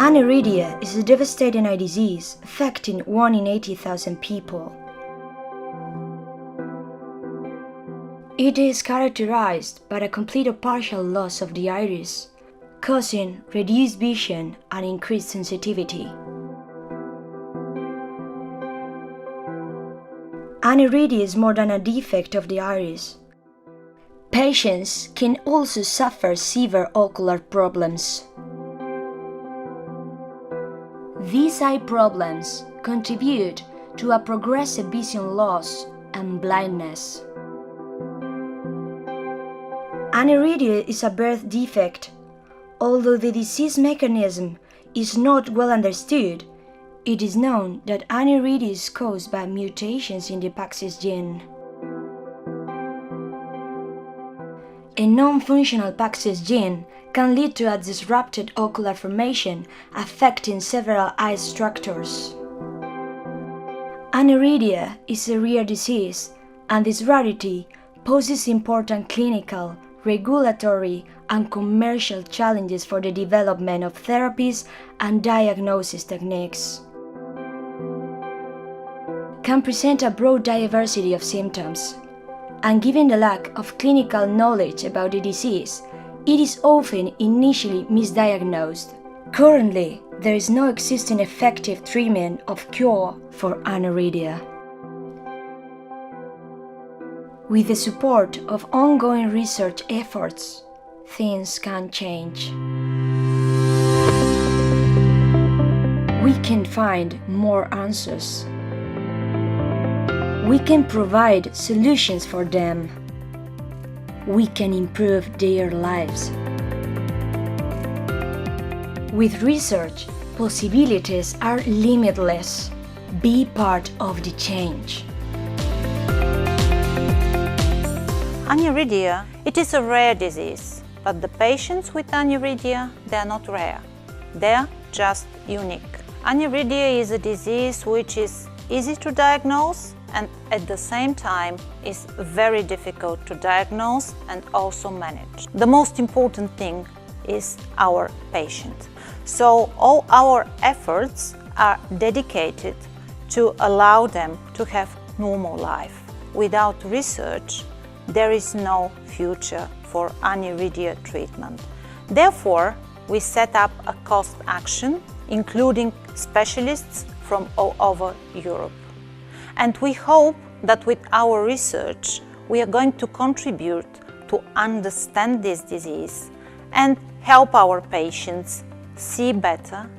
Aniridia is a devastating eye disease affecting 1 in 80,000 people. It is characterized by a complete or partial loss of the iris, causing reduced vision and increased sensitivity. Aniridia is more than a defect of the iris. Patients can also suffer severe ocular problems. These eye problems contribute to a progressive vision loss and blindness. Aniridia is a birth defect. Although the disease mechanism is not well understood, it is known that aniridia is caused by mutations in the PAX gene. A non-functional PAX gene can lead to a disrupted ocular formation affecting several eye structures. Aniridia is a rare disease, and this rarity poses important clinical, regulatory, and commercial challenges for the development of therapies and diagnosis techniques. Can present a broad diversity of symptoms, and given the lack of clinical knowledge about the disease, it is often initially misdiagnosed. Currently, there is no existing effective treatment or cure for aniridia. With the support of ongoing research efforts, things can change. We can find more answers. We can provide solutions for them. We can improve their lives. With research, possibilities are limitless. Be part of the change. Aniridia, it is a rare disease, but the patients with aniridia, they are not rare. They are just unique. Aniridia is a disease which is easy to diagnose and at the same time is very difficult to diagnose and also manage. The most important thing is our patient. So all our efforts are dedicated to allow them to have normal life. Without research, there is no future for aniridia treatment. Therefore, we set up a cost action, including specialists from all over Europe. And we hope that with our research, we are going to contribute to understand this disease and help our patients see better,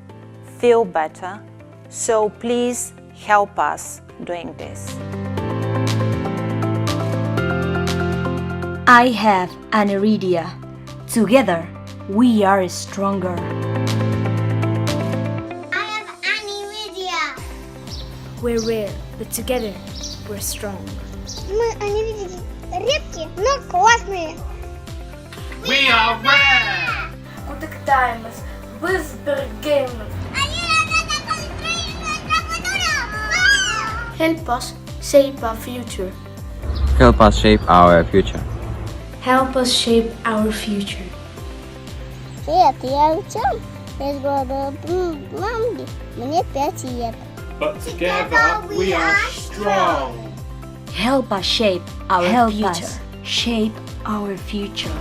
feel better. So please help us doing this. I have aniridia. Together, we are stronger. I have aniridia. We're rare, but together, we're strong. Мы аниридики редкие, но классные. We are rare! Контактуємось, ви збережемо. Help us shape our future. Help us shape our future. Help us shape our future. Привет, я Артем из города Мамги. Мне 5 лет. But together we are strong. Help us shape our future. Shape our future.